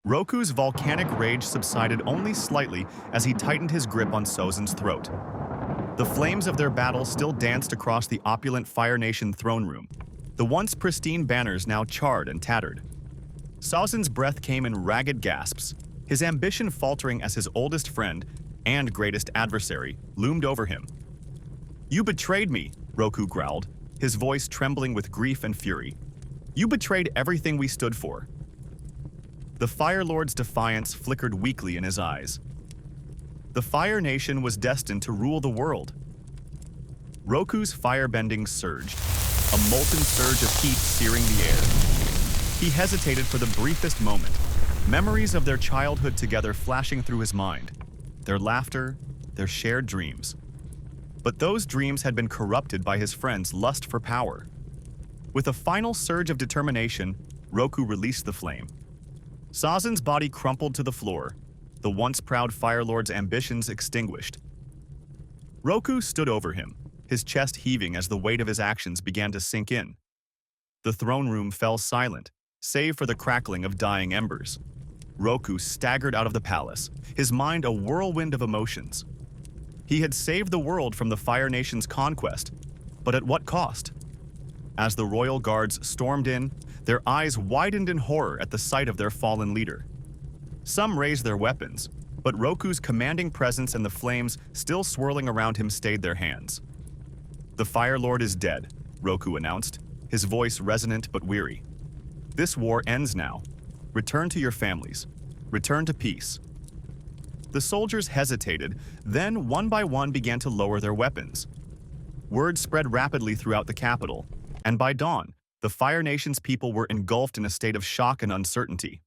Roku's volcanic rage subsided only slightly as he tightened his grip on Sozin's throat. The flames of their battle still danced across the opulent Fire Nation throne room, the once pristine banners now charred and tattered. Sozin's breath came in ragged gasps, his ambition faltering as his oldest friend and greatest adversary loomed over him. "You betrayed me," Roku growled, his voice trembling with grief and fury. "You betrayed everything we stood for." The Fire Lord's defiance flickered weakly in his eyes. The Fire Nation was destined to rule the world. Roku's firebending surged, a molten surge of heat searing the air. He hesitated for the briefest moment, memories of their childhood together flashing through his mind, their laughter, their shared dreams. But those dreams had been corrupted by his friend's lust for power. With a final surge of determination, Roku released the flame. Sozin's body crumpled to the floor, the once proud Fire Lord's ambitions extinguished. Roku stood over him, his chest heaving as the weight of his actions began to sink in. The throne room fell silent, save for the crackling of dying embers. Roku staggered out of the palace, his mind a whirlwind of emotions. He had saved the world from the Fire Nation's conquest, but at what cost? As the royal guards stormed in, their eyes widened in horror at the sight of their fallen leader. Some raised their weapons, but Roku's commanding presence and the flames still swirling around him stayed their hands. "The Fire Lord is dead," Roku announced, his voice resonant but weary. "This war ends now. Return to your families. Return to peace." The soldiers hesitated, then one by one began to lower their weapons. Word spread rapidly throughout the capital, and by dawn, the Fire Nation's people were engulfed in a state of shock and uncertainty.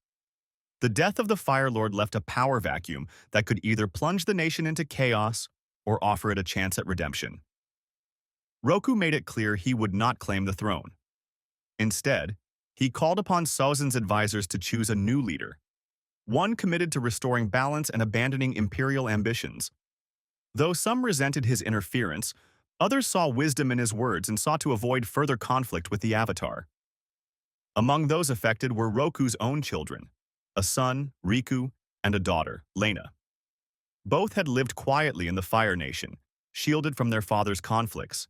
The death of the Fire Lord left a power vacuum that could either plunge the nation into chaos or offer it a chance at redemption. Roku made it clear he would not claim the throne. Instead, he called upon Sozin's advisors to choose a new leader, one committed to restoring balance and abandoning imperial ambitions. Though some resented his interference, others saw wisdom in his words and sought to avoid further conflict with the Avatar. Among those affected were Roku's own children, a son, Riku, and a daughter, Lena. Both had lived quietly in the Fire Nation, shielded from their father's conflicts.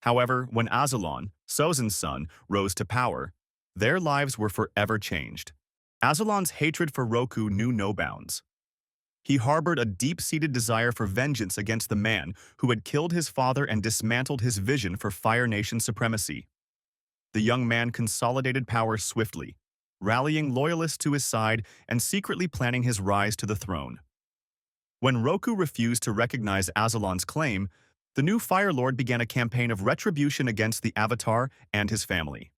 However, when Azalon, Sozin's son, rose to power, their lives were forever changed. Azalon's hatred for Roku knew no bounds. He harbored a deep-seated desire for vengeance against the man who had killed his father and dismantled his vision for Fire Nation supremacy. The young man consolidated power swiftly, rallying loyalists to his side and secretly planning his rise to the throne. When Roku refused to recognize Azalon's claim, the new Fire Lord began a campaign of retribution against the Avatar and his family.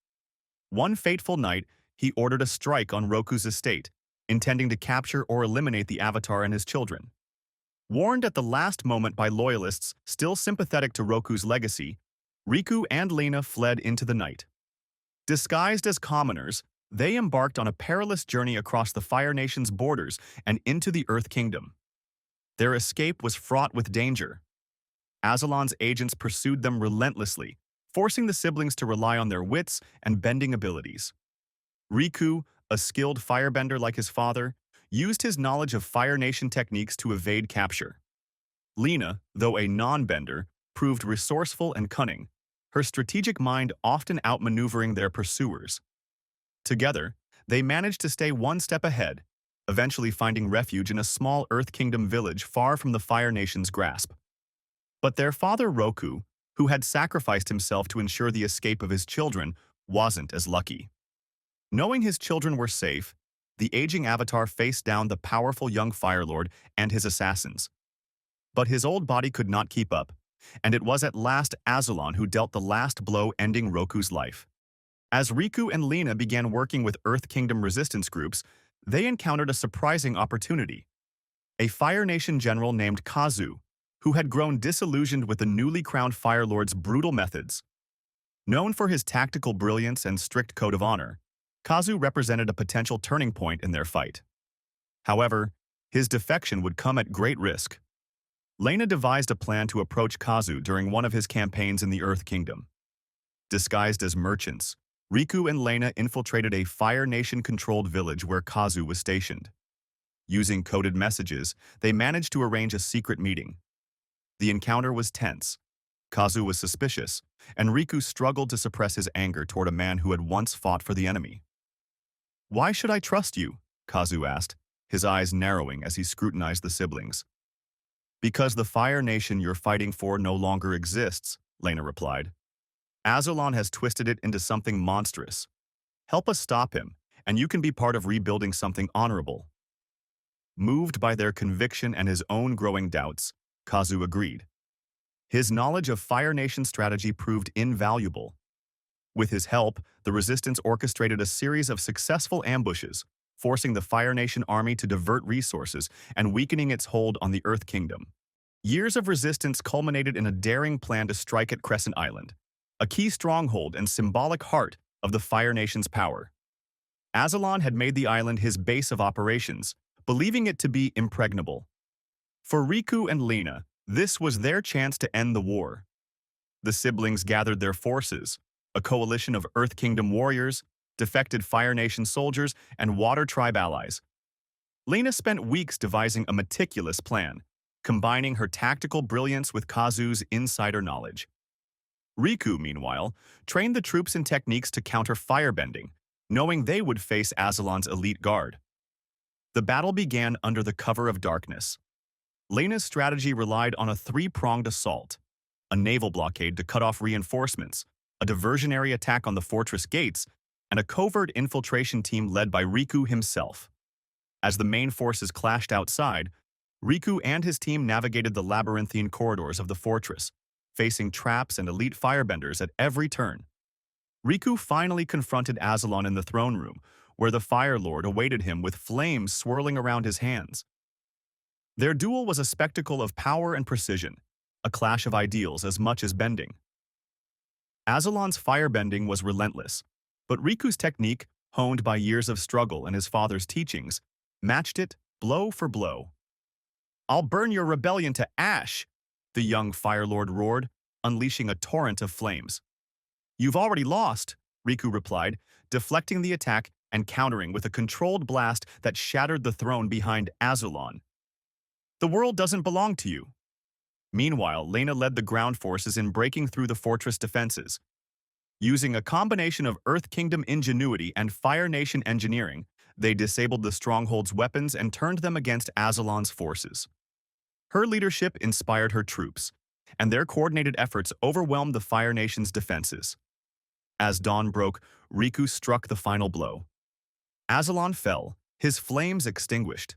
One fateful night, he ordered a strike on Roku's estate, intending to capture or eliminate the Avatar and his children. Warned at the last moment by loyalists still sympathetic to Roku's legacy, Riku and Lena fled into the night. Disguised as commoners, they embarked on a perilous journey across the Fire Nation's borders and into the Earth Kingdom. Their escape was fraught with danger. Azalon's agents pursued them relentlessly, forcing the siblings to rely on their wits and bending abilities. Riku, a skilled firebender like his father, used his knowledge of Fire Nation techniques to evade capture. Lena, though a non-bender, proved resourceful and cunning, her strategic mind often outmaneuvering their pursuers. Together, they managed to stay one step ahead, eventually finding refuge in a small Earth Kingdom village far from the Fire Nation's grasp. But their father Roku, who had sacrificed himself to ensure the escape of his children, wasn't as lucky. Knowing his children were safe, the aging Avatar faced down the powerful young Fire Lord and his assassins. But his old body could not keep up, and it was at last Azalon who dealt the last blow, ending Roku's life. As Riku and Lena began working with Earth Kingdom resistance groups, they encountered a surprising opportunity. A Fire Nation general named Kazu, who had grown disillusioned with the newly crowned Fire Lord's brutal methods. Known for his tactical brilliance and strict code of honor, Kazu represented a potential turning point in their fight. However, his defection would come at great risk. Lena devised a plan to approach Kazu during one of his campaigns in the Earth Kingdom. Disguised as merchants, Riku and Lena infiltrated a Fire Nation-controlled village where Kazu was stationed. Using coded messages, they managed to arrange a secret meeting. The encounter was tense. Kazu was suspicious, and Riku struggled to suppress his anger toward a man who had once fought for the enemy. "Why should I trust you?" Kazu asked, his eyes narrowing as he scrutinized the siblings. "Because the Fire Nation you're fighting for no longer exists," Lena replied. "Azulon has twisted it into something monstrous. Help us stop him, and you can be part of rebuilding something honorable." Moved by their conviction and his own growing doubts, Kazu agreed. His knowledge of Fire Nation strategy proved invaluable. With his help, the Resistance orchestrated a series of successful ambushes, forcing the Fire Nation army to divert resources and weakening its hold on the Earth Kingdom. Years of resistance culminated in a daring plan to strike at Crescent Island, a key stronghold and symbolic heart of the Fire Nation's power. Azulon had made the island his base of operations, believing it to be impregnable. For Riku and Lena, this was their chance to end the war. The siblings gathered their forces, a coalition of Earth Kingdom warriors, defected Fire Nation soldiers, and Water Tribe allies. Lena spent weeks devising a meticulous plan, combining her tactical brilliance with Kazu's insider knowledge. Riku, meanwhile, trained the troops in techniques to counter firebending, knowing they would face Azulon's elite guard. The battle began under the cover of darkness. Lena's strategy relied on a three-pronged assault: a naval blockade to cut off reinforcements, a diversionary attack on the fortress gates, and a covert infiltration team led by Riku himself. As the main forces clashed outside, Riku and his team navigated the labyrinthine corridors of the fortress, facing traps and elite firebenders at every turn. Riku finally confronted Azulon in the throne room, where the Fire Lord awaited him with flames swirling around his hands. Their duel was a spectacle of power and precision, a clash of ideals as much as bending. Azulon's firebending was relentless, but Riku's technique, honed by years of struggle and his father's teachings, matched it blow for blow. "I'll burn your rebellion to ash," the young Fire Lord roared, unleashing a torrent of flames. "You've already lost," Riku replied, deflecting the attack and countering with a controlled blast that shattered the throne behind Azulon. "The world doesn't belong to you." Meanwhile, Lena led the ground forces in breaking through the fortress defenses. Using a combination of Earth Kingdom ingenuity and Fire Nation engineering, they disabled the stronghold's weapons and turned them against Azulon's forces. Her leadership inspired her troops, and their coordinated efforts overwhelmed the Fire Nation's defenses. As dawn broke, Riku struck the final blow. Azulon fell, his flames extinguished.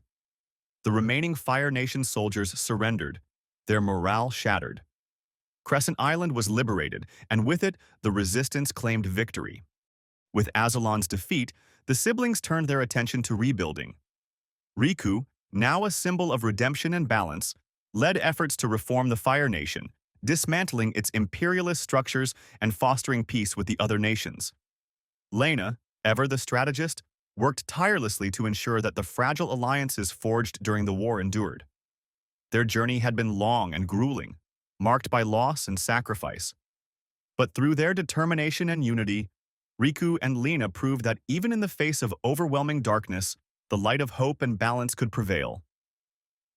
The remaining Fire Nation soldiers surrendered, their morale shattered. Crescent Island was liberated, and with it, the Resistance claimed victory. With Azulon's defeat, the siblings turned their attention to rebuilding. Riku, now a symbol of redemption and balance, led efforts to reform the Fire Nation, dismantling its imperialist structures and fostering peace with the other nations. Lena, ever the strategist, worked tirelessly to ensure that the fragile alliances forged during the war endured. Their journey had been long and grueling, marked by loss and sacrifice. But through their determination and unity, Riku and Lena proved that even in the face of overwhelming darkness, the light of hope and balance could prevail.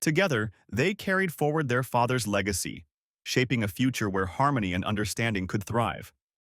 Together, they carried forward their father's legacy, shaping a future where harmony and understanding could thrive.